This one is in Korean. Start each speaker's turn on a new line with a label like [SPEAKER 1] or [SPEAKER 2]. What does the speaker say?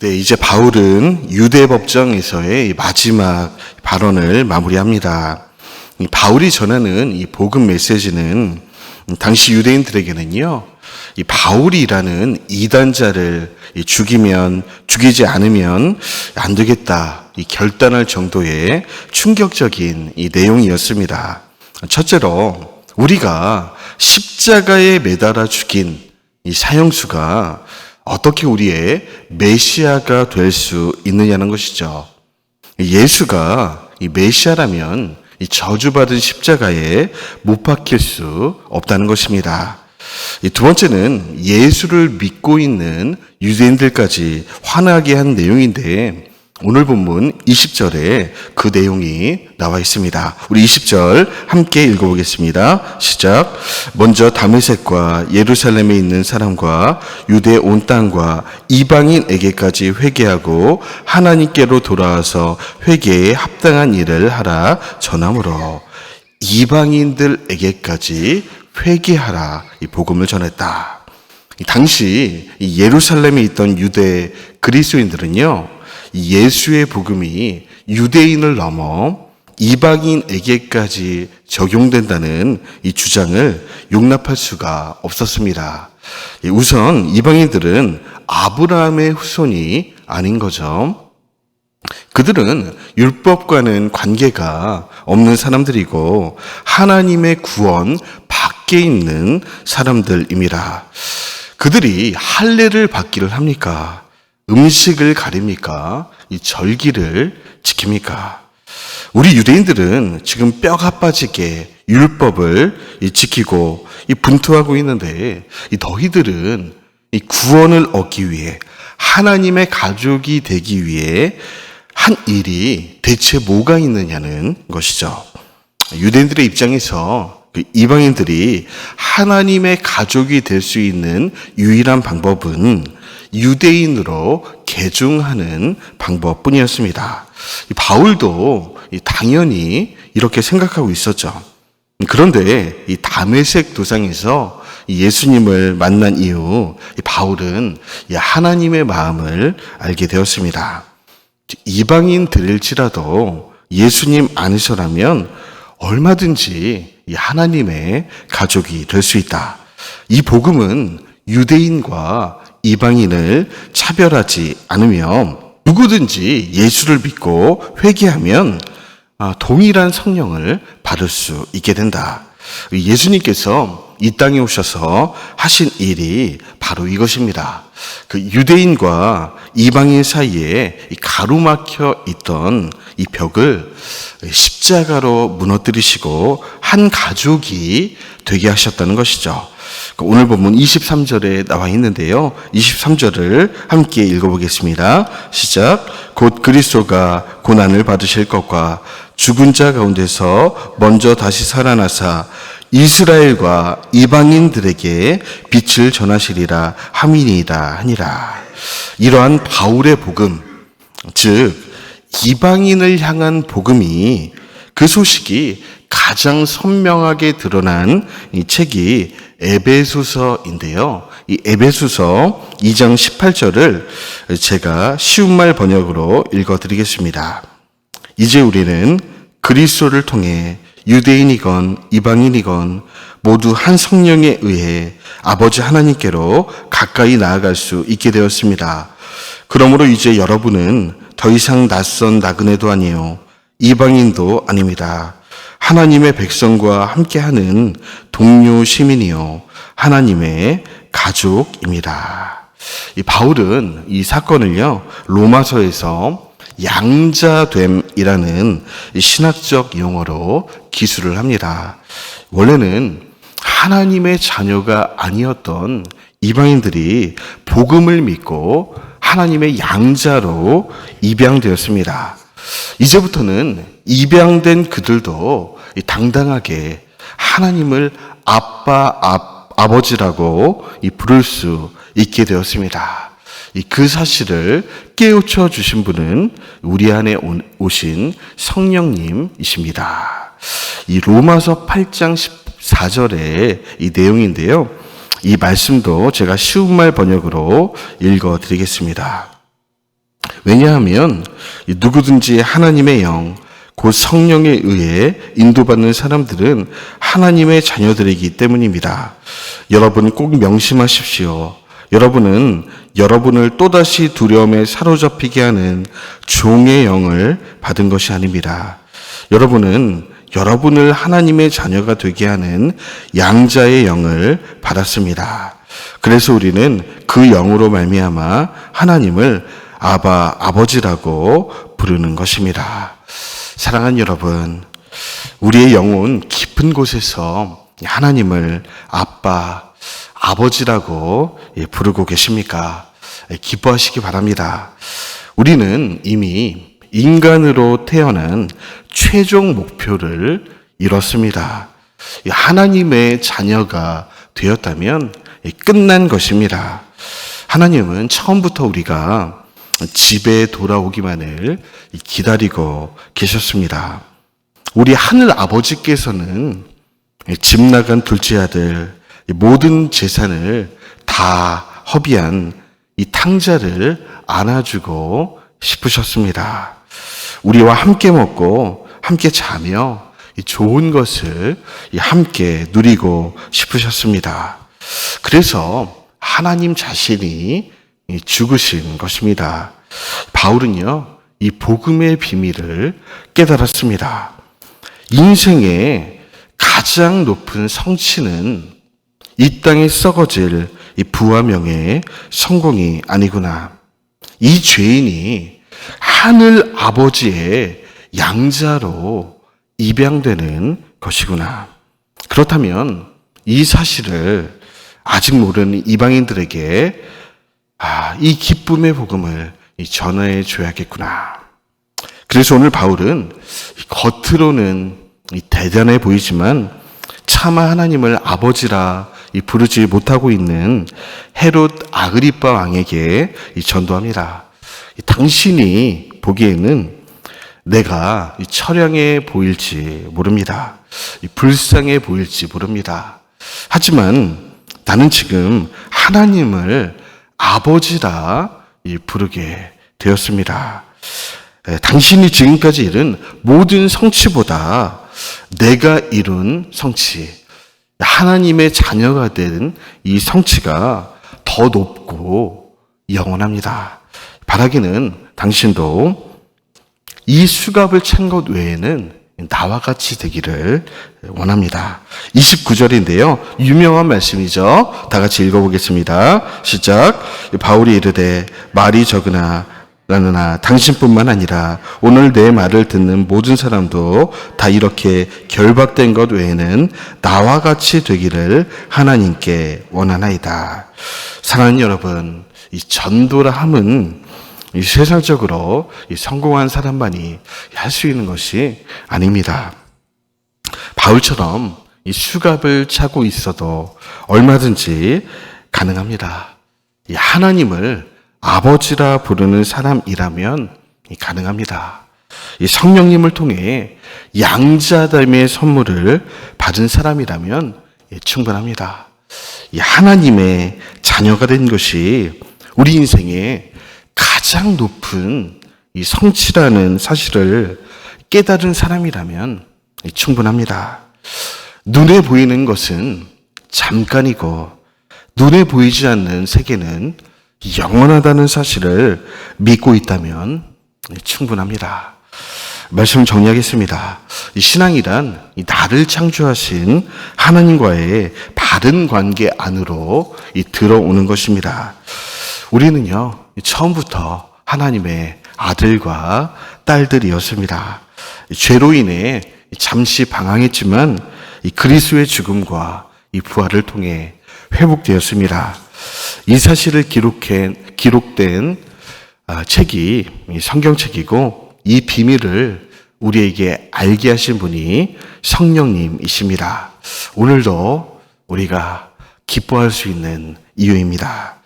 [SPEAKER 1] 네, 이제 바울은 유대 법정에서의 마지막 발언을 마무리합니다. 바울이 전하는 이 복음 메시지는 당시 유대인들에게는요, 이 바울이라는 이단자를 죽이지 않으면 안 되겠다, 이 결단할 정도의 충격적인 이 내용이었습니다. 첫째로 우리가 십자가에 매달아 죽인 이 사형수가 어떻게 우리의 메시아가 될 수 있느냐는 것이죠. 예수가 이 메시아라면 이 저주받은 십자가에 못 박힐 수 없다는 것입니다. 두 번째는 예수를 믿고 있는 유대인들까지 화나게 한 내용인데, 오늘 본문 20절에 그 내용이 나와 있습니다. 우리 20절 함께 읽어보겠습니다. 시작. 먼저 다메섹과 예루살렘에 있는 사람과 유대 온 땅과 이방인에게까지 회개하고 하나님께로 돌아와서 회개에 합당한 일을 하라 전함으로 이방인들에게까지 회개하라, 이 복음을 전했다. 당시 예루살렘에 있던 유대 그리스도인들은요, 예수의 복음이 유대인을 넘어 이방인에게까지 적용된다는 이 주장을 용납할 수가 없었습니다. 우선 이방인들은 아브라함의 후손이 아닌 거죠. 그들은 율법과는 관계가 없는 사람들이고 하나님의 구원 밖에 있는 사람들입니다. 그들이 할례를 받기를 합니까? 음식을 가립니까? 이 절기를 지킵니까? 우리 유대인들은 지금 뼈가 빠지게 율법을 지키고 분투하고 있는데, 너희들은 이 구원을 얻기 위해 하나님의 가족이 되기 위해 한 일이 대체 뭐가 있느냐는 것이죠. 유대인들의 입장에서 이방인들이 하나님의 가족이 될 수 있는 유일한 방법은 유대인으로 개종하는 방법뿐이었습니다. 바울도 당연히 이렇게 생각하고 있었죠. 그런데 이 다메섹 도상에서 예수님을 만난 이후 바울은 하나님의 마음을 알게 되었습니다. 이방인들일지라도 예수님 안에서라면 얼마든지 하나님의 가족이 될 수 있다. 이 복음은 유대인과 이방인을 차별하지 않으며 누구든지 예수를 믿고 회개하면 동일한 성령을 받을 수 있게 된다. 예수님께서 이 땅에 오셔서 하신 일이 바로 이것입니다. 그 유대인과 이방인 사이에 가로막혀 있던 이 벽을 십자가로 무너뜨리시고 한 가족이 되게 하셨다는 것이죠. 오늘 본문 23절에 나와 있는데요. 23절을 함께 읽어보겠습니다. 시작. 곧 그리스도가 고난을 받으실 것과 죽은 자 가운데서 먼저 다시 살아나사 이스라엘과 이방인들에게 빛을 전하시리라 함이니이다 하니라. 이러한 바울의 복음, 즉 이방인을 향한 복음이, 그 소식이 가장 선명하게 드러난 이 책이 에베소서인데요. 이 에베소서 2장 18절을 제가 쉬운 말 번역으로 읽어드리겠습니다. 이제 우리는 그리스도를 통해 유대인이건 이방인이건 모두 한 성령에 의해 아버지 하나님께로 가까이 나아갈 수 있게 되었습니다. 그러므로 이제 여러분은 더 이상 낯선 나그네도 아니요 이방인도 아닙니다. 하나님의 백성과 함께하는 동료 시민이요 하나님의 가족입니다. 이 바울은 이 사건을요 로마서에서 양자됨이라는 신학적 용어로 기술을 합니다. 원래는 하나님의 자녀가 아니었던 이방인들이 복음을 믿고 하나님의 양자로 입양되었습니다. 이제부터는 입양된 그들도 당당하게 하나님을 아버지라고 부를 수 있게 되었습니다. 그 사실을 깨우쳐 주신 분은 우리 안에 오신 성령님이십니다. 이 로마서 8장 14절의 이 내용인데요. 이 말씀도 제가 쉬운 말 번역으로 읽어 드리겠습니다. 왜냐하면 누구든지 하나님의 영, 곧 성령에 의해 인도받는 사람들은 하나님의 자녀들이기 때문입니다. 여러분 꼭 명심하십시오. 여러분은 여러분을 또다시 두려움에 사로잡히게 하는 종의 영을 받은 것이 아닙니다. 여러분은 여러분을 하나님의 자녀가 되게 하는 양자의 영을 받았습니다. 그래서 우리는 그 영으로 말미암아 하나님을 아바, 아버지라고 부르는 것입니다. 사랑하는 여러분, 우리의 영혼 깊은 곳에서 하나님을 아빠, 아버지라고 부르고 계십니까? 기뻐하시기 바랍니다. 우리는 이미 인간으로 태어난 최종 목표를 이뤘습니다. 하나님의 자녀가 되었다면 끝난 것입니다. 하나님은 처음부터 우리가 집에 돌아오기만을 기다리고 계셨습니다. 우리 하늘 아버지께서는 집 나간 둘째 아들 모든 재산을 다 허비한 이 탕자를 안아주고 싶으셨습니다. 우리와 함께 먹고 함께 자며 좋은 것을 함께 누리고 싶으셨습니다. 그래서 하나님 자신이 죽으신 것입니다. 바울은요, 이 복음의 비밀을 깨달았습니다. 인생의 가장 높은 성취는 이 땅에 썩어질 이 부와 명예의 성공이 아니구나. 이 죄인이 하늘 아버지의 양자로 입양되는 것이구나. 그렇다면 이 사실을 아직 모르는 이방인들에게 이 기쁨의 복음을 전해 줘야겠구나. 그래서 오늘 바울은 겉으로는 대단해 보이지만 차마 하나님을 아버지라 부르지 못하고 있는 헤롯 아그리빠 왕에게 전도합니다. 당신이 보기에는 내가 처량해 보일지 모릅니다. 불쌍해 보일지 모릅니다. 하지만 나는 지금 하나님을 아버지라 부르게 되었습니다. 당신이 지금까지 이룬 모든 성취보다 내가 이룬 성취, 하나님의 자녀가 된 이 성취가 더 높고 영원합니다. 바라기는 당신도 이 수갑을 찬 것 외에는 나와 같이 되기를 원합니다. 29절인데요. 유명한 말씀이죠. 다 같이 읽어보겠습니다. 시작. 바울이 이르되 말이 적으나 당신뿐만 아니라 오늘 내 말을 듣는 모든 사람도 다 이렇게 결박된 것 외에는 나와 같이 되기를 하나님께 원하나이다. 사랑하는 여러분, 이 전도라 함은 이 세상적으로 이 성공한 사람만이 할 수 있는 것이 아닙니다. 바울처럼 이 수갑을 차고 있어도 얼마든지 가능합니다. 이 하나님을 아버지라 부르는 사람이라면 가능합니다. 이 성령님을 통해 양자됨의 선물을 받은 사람이라면 충분합니다. 이 하나님의 자녀가 된 것이 우리 인생의 가장 높은 이 성취라는 사실을 깨달은 사람이라면 충분합니다. 눈에 보이는 것은 잠깐이고 눈에 보이지 않는 세계는 영원하다는 사실을 믿고 있다면 충분합니다. 말씀 정리하겠습니다. 이 신앙이란 나를 창조하신 하나님과의 바른 관계 안으로 들어오는 것입니다. 우리는요, 처음부터 하나님의 아들과 딸들이었습니다. 죄로 인해 잠시 방황했지만 이 그리스도의 죽음과 이 부활을 통해 회복되었습니다. 이 사실을 기록된 책이 성경책이고 이 비밀을 우리에게 알게 하신 분이 성령님이십니다. 오늘도 우리가 기뻐할 수 있는 이유입니다.